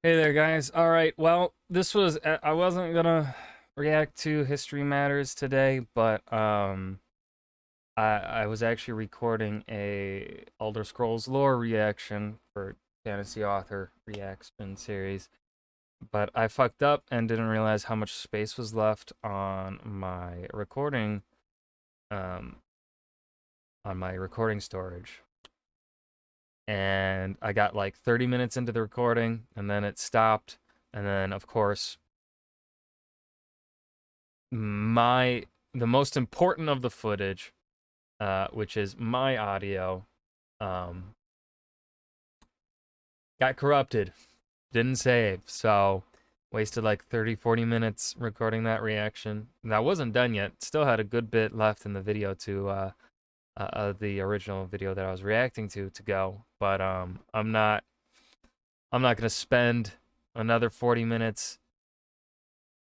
Hey there, guys. All right. Well, I wasn't gonna react to History Matters today, but I was actually recording a Elder Scrolls lore reaction for Fantasy Author Reaction series, but I fucked up and didn't realize how much space was left um on my recording storage. And I got like 30 minutes into the recording and then it stopped, and then of course my the most important of the footage, which is my audio, um, got corrupted. Didn't save, so wasted like 30, 40 minutes recording that reaction. And that wasn't done yet. Still had a good bit left in the video the original video that I was reacting to go. But I'm not gonna spend another 40 minutes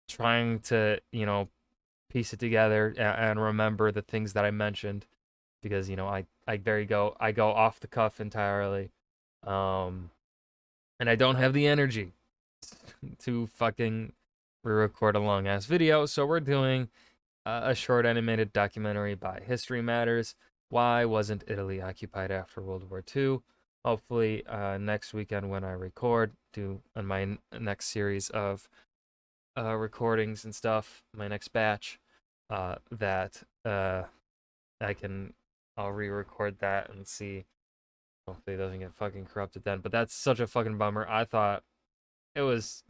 trying to piece it together and remember the things that I mentioned, because I go off the cuff entirely, um, and I don't have the energy to fucking re-record a long ass video. So we're doing a short animated documentary by History Matters. Why wasn't Italy occupied after World War II? Hopefully, next weekend when I record, do on my next series of recordings and stuff, my next batch, that I can I'll re-record that and see. Hopefully it doesn't get fucking corrupted then. But that's such a fucking bummer. I thought it was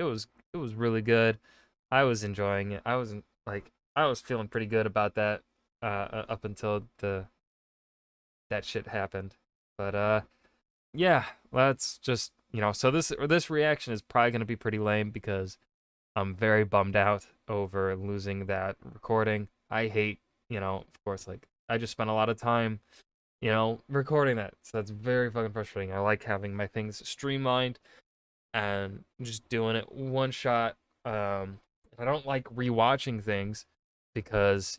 really good. I was enjoying it. I was feeling pretty good about that up until the that shit happened. But yeah, let's just so this reaction is probably gonna be pretty lame because I'm very bummed out over losing that recording. I hate, of course, like I just spent a lot of time, recording that. So that's very fucking frustrating. I like having my things streamlined and just doing it one shot. I don't like rewatching things because,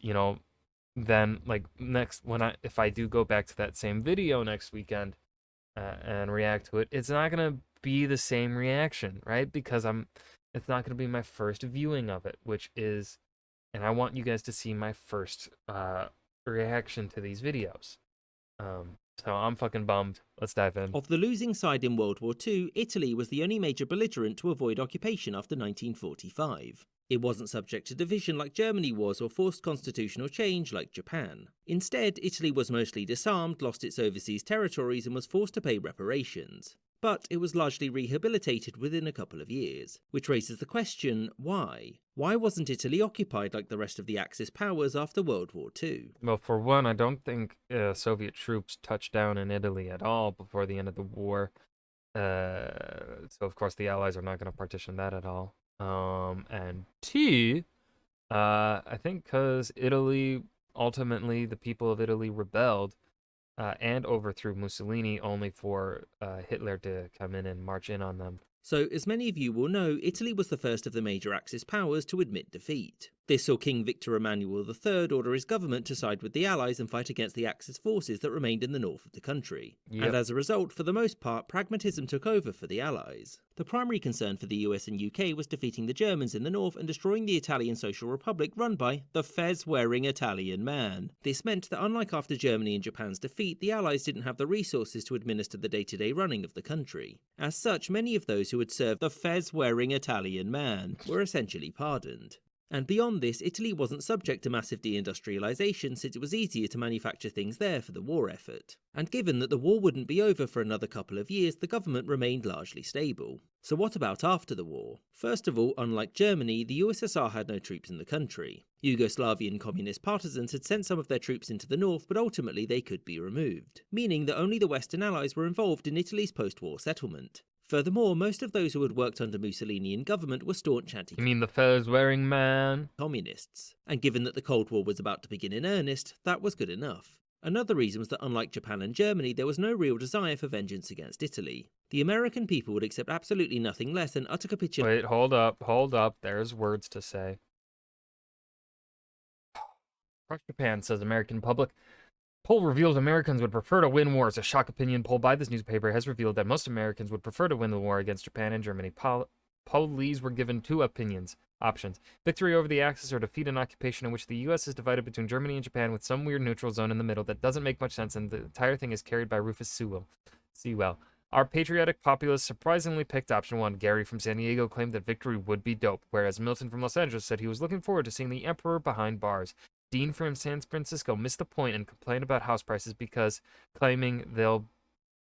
then like next when I if I do go back to that same video next weekend and react to it, it's not gonna be the same reaction, right? Because it's not gonna be my first viewing of it, and I want you guys to see my first reaction to these videos. So I'm fucking bummed. Let's dive in. Of the losing side in World War II, Italy was the only major belligerent to avoid occupation after 1945. It wasn't subject to division like Germany was or forced constitutional change like Japan. Instead, Italy was mostly disarmed, lost its overseas territories, and was forced to pay reparations. But it was largely rehabilitated within a couple of years, which raises the question, why? Why wasn't Italy occupied like the rest of the Axis powers after World War II? Well, for one, I don't think Soviet troops touched down in Italy at all before the end of the war. So of course the Allies are not going to partition that at all. And two, I think because Italy ultimately the people of Italy rebelled and overthrew Mussolini only for Hitler to come in and march in on them. So, as many of you will know, Italy was the first of the major Axis powers to admit defeat. This saw King Victor Emmanuel III order his government to side with the Allies and fight against the Axis forces that remained in the north of the country. Yep. And as a result, for the most part, pragmatism took over for the Allies. The primary concern for the US and UK was defeating the Germans in the north and destroying the Italian Social Republic run by the fez-wearing Italian man. This meant that unlike after Germany and Japan's defeat, the Allies didn't have the resources to administer the day-to-day running of the country. As such, many of those who had served the fez-wearing Italian man were essentially pardoned. And beyond this, Italy wasn't subject to massive deindustrialisation since it was easier to manufacture things there for the war effort. And given that the war wouldn't be over for another couple of years, the government remained largely stable. So what about after the war? First of all, unlike Germany, the USSR had no troops in the country. Yugoslavian communist partisans had sent some of their troops into the north, but ultimately they could be removed, meaning that only the Western Allies were involved in Italy's post-war settlement. Furthermore, most of those who had worked under Mussolinian government were staunch You mean the fez-wearing man? communists, and given that the Cold War was about to begin in earnest, that was good enough. Another reason was that unlike Japan and Germany, there was no real desire for vengeance against Italy. The American people would accept absolutely nothing less than utter capitulation. Wait, hold up. There's words to say. Crush Japan, says American public. Poll reveals Americans would prefer to win wars. A shock opinion poll by this newspaper has revealed that most Americans would prefer to win the war against Japan and Germany. police were given two options: victory over the Axis or defeat an occupation in which the U.S. is divided between Germany and Japan with some weird neutral zone in the middle that doesn't make much sense, and the entire thing is carried by Rufus Sewell. Our patriotic populace surprisingly picked option one. Gary from San Diego claimed that victory would be dope, whereas Milton from Los Angeles said he was looking forward to seeing the Emperor behind bars. Dean from San Francisco missed the point and complained about house prices because claiming they'll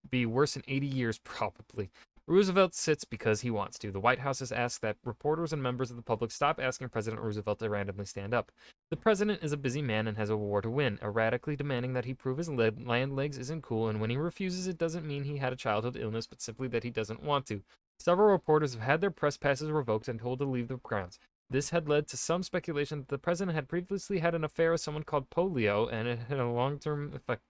be worse in 80 years probably. Roosevelt sits because he wants to. The White House has asked that reporters and members of the public stop asking President Roosevelt to randomly stand up. The president is a busy man and has a war to win, erratically demanding that he prove his land legs isn't cool, and when he refuses, it doesn't mean he had a childhood illness, but simply that he doesn't want to. Several reporters have had their press passes revoked and told to leave the grounds. This had led to some speculation that the president had previously had an affair with someone called polio, and it had a long-term effect.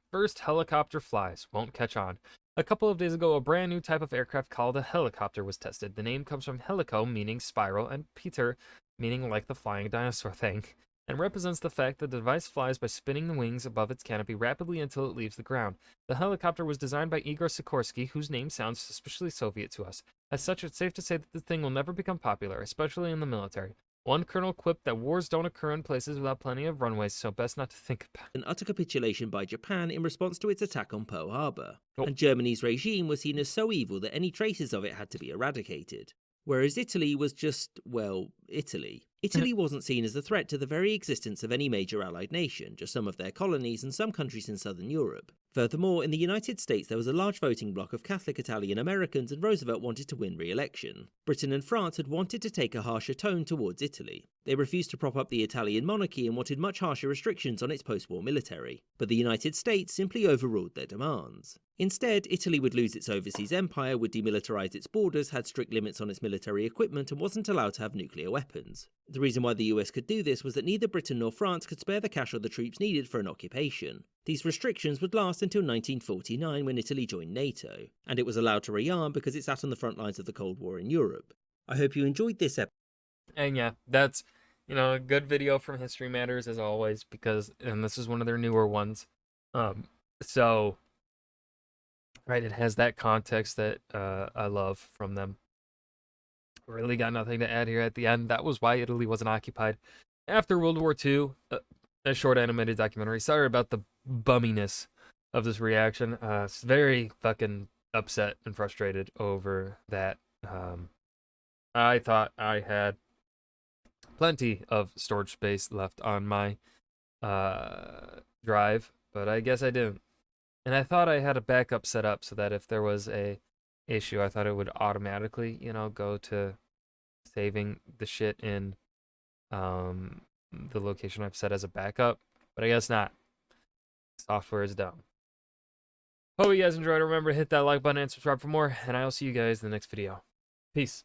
First helicopter flies. Won't catch on. A couple of days ago, a brand new type of aircraft called a helicopter was tested. The name comes from helico, meaning spiral, and Peter, meaning like the flying dinosaur thing, and represents the fact that the device flies by spinning the wings above its canopy rapidly until it leaves the ground. The helicopter was designed by Igor Sikorsky, whose name sounds suspiciously Soviet to us. As such, it's safe to say that the thing will never become popular, especially in the military. One colonel quipped that wars don't occur in places without plenty of runways, so best not to think about it. An utter capitulation by Japan in response to its attack on Pearl Harbor, Oh. and Germany's regime was seen as so evil that any traces of it had to be eradicated. Whereas Italy was just, well, Italy. Italy wasn't seen as a threat to the very existence of any major allied nation, just some of their colonies and some countries in southern Europe. Furthermore, in the United States there was a large voting bloc of Catholic Italian Americans, and Roosevelt wanted to win re-election. Britain and France had wanted to take a harsher tone towards Italy. They refused to prop up the Italian monarchy and wanted much harsher restrictions on its post-war military. But the United States simply overruled their demands. Instead, Italy would lose its overseas empire, would demilitarize its borders, had strict limits on its military equipment, and wasn't allowed to have nuclear weapons. The reason why the US could do this was that neither Britain nor France could spare the cash or the troops needed for an occupation. These restrictions would last until 1949 when Italy joined NATO, and it was allowed to rearm because it sat on the front lines of the Cold War in Europe. I hope you enjoyed this episode. And yeah, that's, a good video from History Matters as always, and this is one of their newer ones. So, right, it has that context that I love from them. Really got nothing to add here at the end. That was why Italy wasn't occupied after World War II. A short animated documentary. Sorry about the bumminess of this reaction. It's very fucking upset and frustrated over that. I thought I had plenty of storage space left on my drive, but I guess I didn't. And I thought I had a backup set up so that if there was a issue, I thought it would automatically, go to saving the shit in the location I've set as a backup, but I guess not. Software is dumb. Hope you guys enjoyed. Remember to hit that like button and subscribe for more, and I will see you guys in the next video. Peace.